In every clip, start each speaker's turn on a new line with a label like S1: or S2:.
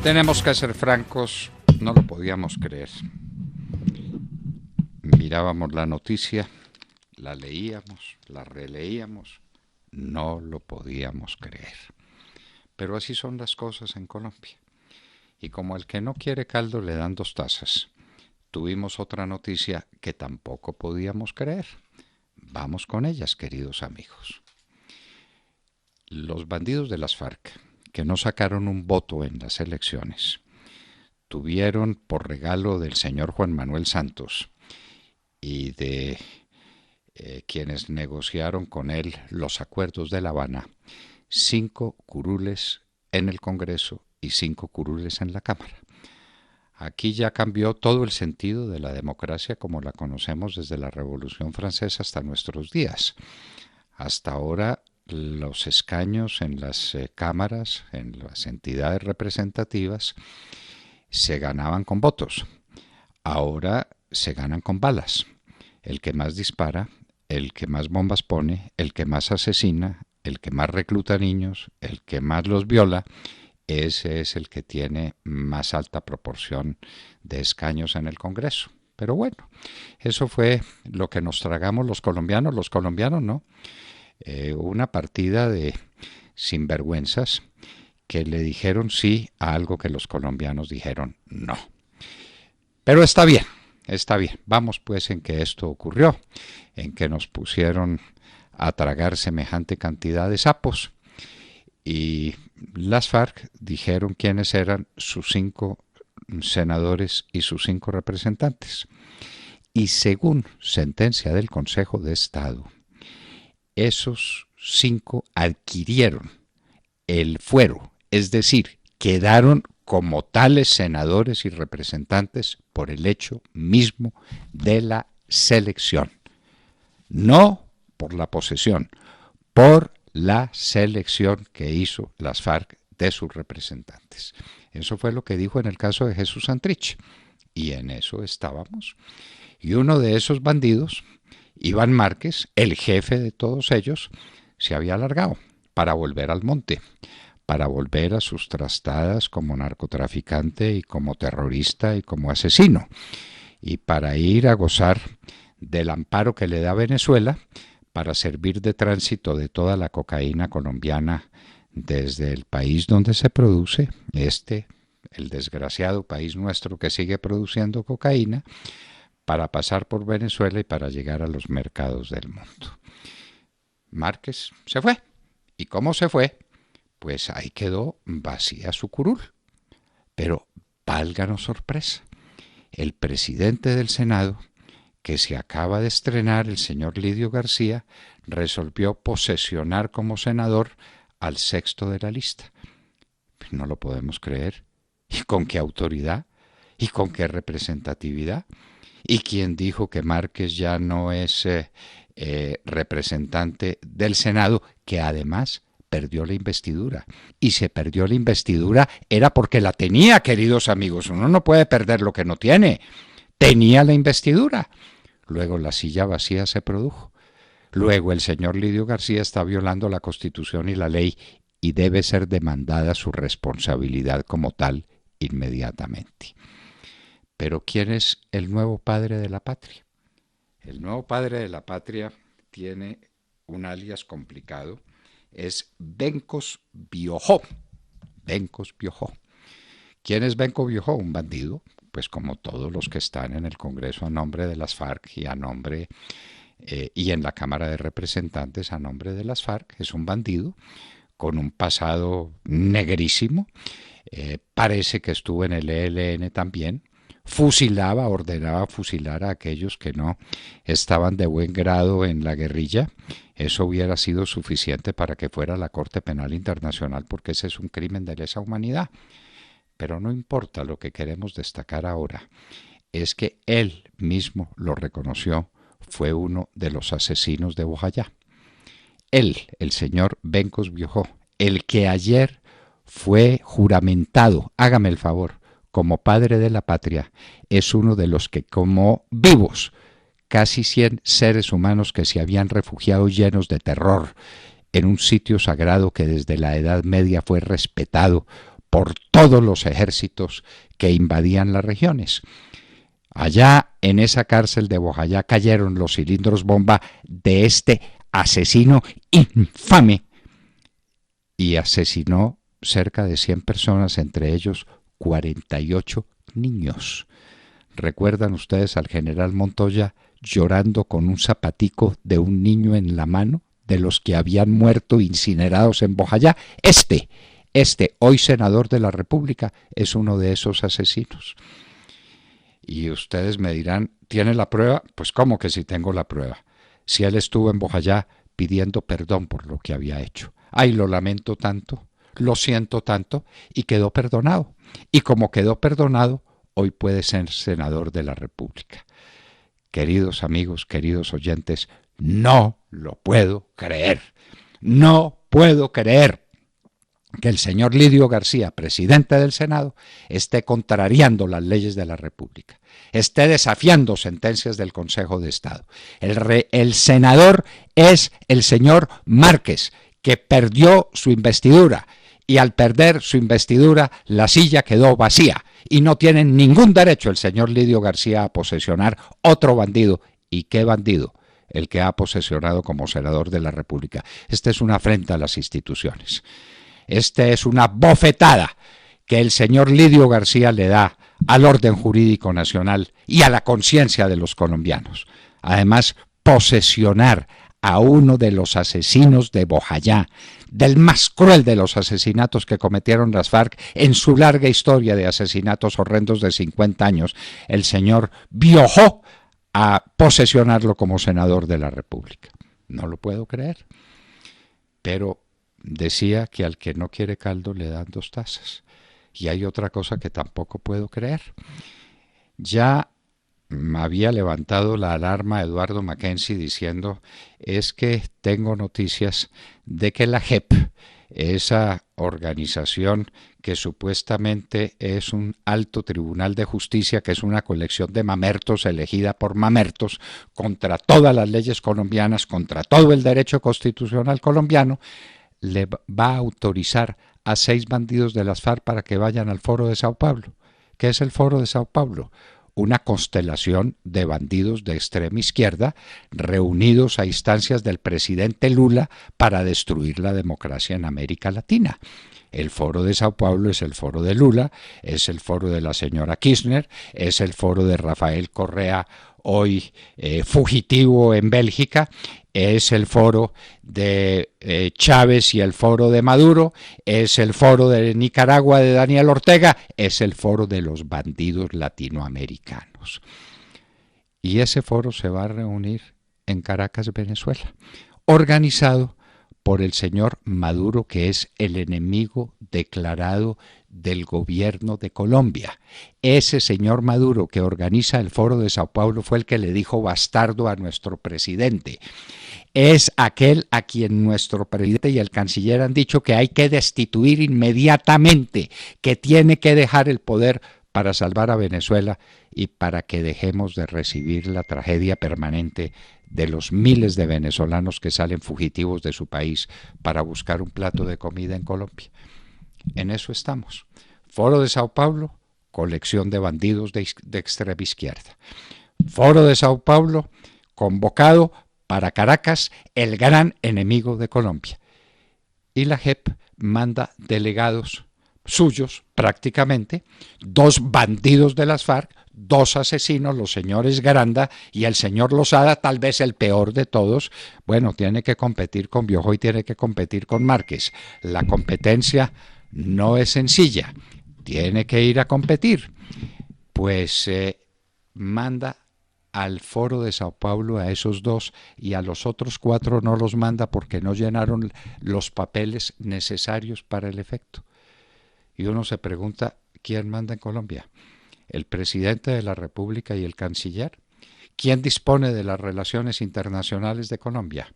S1: Tenemos que ser francos, no lo podíamos creer. Mirábamos la noticia, la leíamos, la releíamos, no lo podíamos creer. Pero así son las cosas en Colombia. Y como el que no quiere caldo le dan 2 tazas, tuvimos otra noticia que tampoco podíamos creer. Vamos con ellas, queridos amigos. Los bandidos de las FARC, que no sacaron un voto en las elecciones, tuvieron por regalo del señor Juan Manuel Santos y de quienes negociaron con él los acuerdos de La Habana, 5 curules en el Congreso y 5 curules en la Cámara. Aquí ya cambió todo el sentido de la democracia como la conocemos desde la Revolución Francesa hasta nuestros días. Hasta ahora los escaños en las cámaras, en las entidades representativas, se ganaban con votos. Ahora se ganan con balas. El que más dispara, el que más bombas pone, el que más asesina, el que más recluta niños, el que más los viola, ese es el que tiene más alta proporción de escaños en el Congreso. Pero bueno, eso fue lo que nos tragamos los colombianos no. Una partida de sinvergüenzas que le dijeron sí a algo que los colombianos dijeron no. Pero está bien. Vamos pues en que esto ocurrió, en que nos pusieron a tragar semejante cantidad de sapos. Y las FARC dijeron quiénes eran sus 5 senadores y sus 5 representantes. Y según sentencia del Consejo de Estado, esos 5 adquirieron el fuero, es decir, quedaron como tales senadores y representantes por el hecho mismo de la selección. No por la posesión, por la selección que hizo las FARC de sus representantes. Eso fue lo que dijo en el caso de Jesús Santrich, y en eso estábamos. Y uno de esos bandidos, Iván Márquez, el jefe de todos ellos, se había largado para volver al monte, para volver a sus trastadas como narcotraficante y como terrorista y como asesino, y para ir a gozar del amparo que le da Venezuela para servir de tránsito de toda la cocaína colombiana desde el país donde se produce, el desgraciado país nuestro que sigue produciendo cocaína, para pasar por Venezuela y para llegar a los mercados del mundo. Márquez se fue. ¿Y cómo se fue? Pues ahí quedó vacía su curul. Pero válganos sorpresa, el presidente del Senado, que se acaba de estrenar, el señor Lidio García, resolvió posesionar como senador al 6º de la lista. No lo podemos creer. ¿Y con qué autoridad? ¿Y con qué representatividad? ¿Y quién dijo que Márquez ya no es representante del Senado, que además perdió la investidura? Y se perdió la investidura era porque la tenía, queridos amigos. Uno no puede perder lo que no tiene. Tenía la investidura. Luego la silla vacía se produjo. Luego el señor Lidio García está violando la Constitución y la ley y debe ser demandada su responsabilidad como tal inmediatamente. Pero ¿quién es el nuevo padre de la patria? El nuevo padre de la patria tiene un alias complicado. Es Bencos Biojó. Bencos Biojó. ¿Quién es Benco Biojó? Un bandido, pues como todos los que están en el Congreso a nombre de las FARC y a nombre y en la Cámara de Representantes a nombre de las FARC. Es un bandido con un pasado negrísimo. Parece que estuvo en el ELN también. Ordenaba fusilar a aquellos que no estaban de buen grado en la guerrilla. Eso hubiera sido suficiente para que fuera a la Corte Penal Internacional, porque ese es un crimen de lesa humanidad. Pero no importa, lo que queremos destacar ahora es que él mismo lo reconoció, fue uno de los asesinos de Bojayá. Él, el señor Bencos Biojó, el que ayer fue juramentado, hágame el favor, como padre de la patria, es uno de los que como vivos, casi 100 seres humanos que se habían refugiado llenos de terror en un sitio sagrado que desde la Edad Media fue respetado por todos los ejércitos que invadían las regiones. Allá en esa cárcel de Bojayá cayeron los cilindros bomba de este asesino infame y asesinó cerca de 100 personas, entre ellos 48 niños. ¿Recuerdan ustedes al general Montoya llorando con un zapatico de un niño en la mano, de los que habían muerto incinerados en Bojayá? Este, hoy senador de la República, es uno de esos asesinos. Y ustedes me dirán, ¿tiene la prueba? Pues ¿cómo que si tengo la prueba? Si él estuvo en Bojayá pidiendo perdón por lo que había hecho. Ay, lo lamento tanto, lo siento tanto, y quedó perdonado. Y como quedó perdonado, hoy puede ser senador de la República. Queridos amigos, queridos oyentes, no lo puedo creer. No puedo creer que el señor Lidio García, presidente del Senado, esté contrariando las leyes de la República, esté desafiando sentencias del Consejo de Estado. El senador es el señor Márquez, que perdió su investidura, y al perder su investidura la silla quedó vacía, y no tiene ningún derecho el señor Lidio García a posesionar otro bandido. ¿Y qué bandido? El que ha posesionado como senador de la República. Esta es una afrenta a las instituciones. Esta es una bofetada que el señor Lidio García le da al orden jurídico nacional y a la conciencia de los colombianos. Además, posesionar a uno de los asesinos de Bojayá, del más cruel de los asesinatos que cometieron las FARC en su larga historia de asesinatos horrendos de 50 años, el señor viajó a posesionarlo como senador de la República. No lo puedo creer. Pero decía que al que no quiere caldo le dan 2 tazas. Y hay otra cosa que tampoco puedo creer. Ya había levantado la alarma Eduardo Mackenzie diciendo, es que tengo noticias de que la JEP, esa organización que supuestamente es un alto tribunal de justicia, que es una colección de mamertos elegida por mamertos contra todas las leyes colombianas, contra todo el derecho constitucional colombiano, le va a autorizar a 6 bandidos de las FARC para que vayan al Foro de Sao Paulo. ¿Qué es el Foro de Sao Paulo? Una constelación de bandidos de extrema izquierda reunidos a instancias del presidente Lula para destruir la democracia en América Latina. El Foro de Sao Paulo es el foro de Lula, es el foro de la señora Kirchner, es el foro de Rafael Correa, hoy fugitivo en Bélgica, es el foro de Chávez y el foro de Maduro, es el foro de Nicaragua de Daniel Ortega, es el foro de los bandidos latinoamericanos. Y ese foro se va a reunir en Caracas, Venezuela, organizado por el señor Maduro, que es el enemigo declarado del gobierno de Colombia. Ese señor Maduro que organiza el Foro de Sao Paulo fue el que le dijo bastardo a nuestro presidente. Es aquel a quien nuestro presidente y el canciller han dicho que hay que destituir inmediatamente, que tiene que dejar el poder para salvar a Venezuela y para que dejemos de recibir la tragedia permanente de los miles de venezolanos que salen fugitivos de su país para buscar un plato de comida en Colombia. En eso estamos. Foro de Sao Paulo, colección de bandidos de extrema izquierda. Foro de Sao Paulo, convocado para Caracas, el gran enemigo de Colombia. Y la JEP manda delegados suyos, prácticamente, 2 bandidos de las FARC, 2 asesinos, los señores Granda y el señor Lozada, tal vez el peor de todos. Bueno, tiene que competir con Biojo y tiene que competir con Márquez. La competencia no es sencilla, tiene que ir a competir. Pues manda al Foro de Sao Paulo a esos 2 y a los otros 4 no los manda porque no llenaron los papeles necesarios para el efecto. Y uno se pregunta, ¿quién manda en Colombia? ¿El presidente de la República y el canciller? ¿Quién dispone de las relaciones internacionales de Colombia?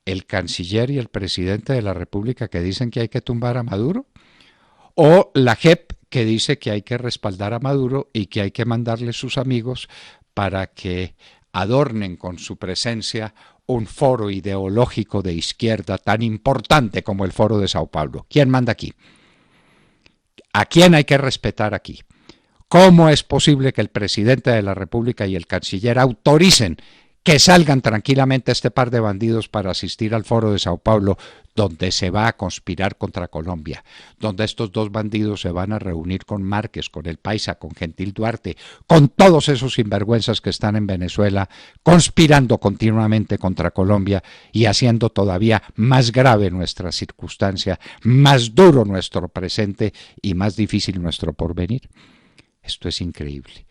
S1: ¿El canciller y el presidente de la República que dicen que hay que tumbar a Maduro? ¿O la JEP que dice que hay que respaldar a Maduro y que hay que mandarle sus amigos para que adornen con su presencia un foro ideológico de izquierda tan importante como el Foro de Sao Paulo? ¿Quién manda aquí? ¿A quién hay que respetar aquí? ¿Cómo es posible que el presidente de la República y el canciller autoricen que salgan tranquilamente este par de bandidos para asistir al foro de Sao Paulo, donde se va a conspirar contra Colombia, donde estos dos bandidos se van a reunir con Márquez, con el Paisa, con Gentil Duarte, con todos esos sinvergüenzas que están en Venezuela, conspirando continuamente contra Colombia y haciendo todavía más grave nuestra circunstancia, más duro nuestro presente y más difícil nuestro porvenir? Esto es increíble.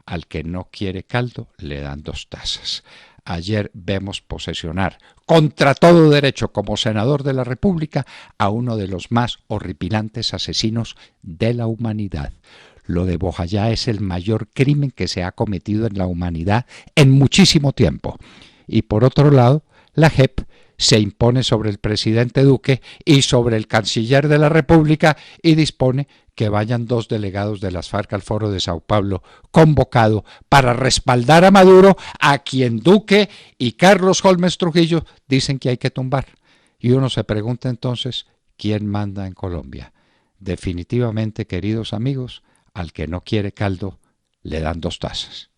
S1: Al que no quiere caldo le dan 2 tazas. Ayer vemos posesionar contra todo derecho como senador de la República a uno de los más horripilantes asesinos de la humanidad. Lo de Bojayá es el mayor crimen que se ha cometido en la humanidad en muchísimo tiempo. Y por otro lado, la JEP se impone sobre el presidente Duque y sobre el canciller de la República y dispone que vayan 2 delegados de las FARC al foro de Sao Paulo convocado para respaldar a Maduro, a quien Duque y Carlos Holmes Trujillo dicen que hay que tumbar. Y uno se pregunta entonces, ¿quién manda en Colombia? Definitivamente, queridos amigos, al que no quiere caldo le dan 2 tazas.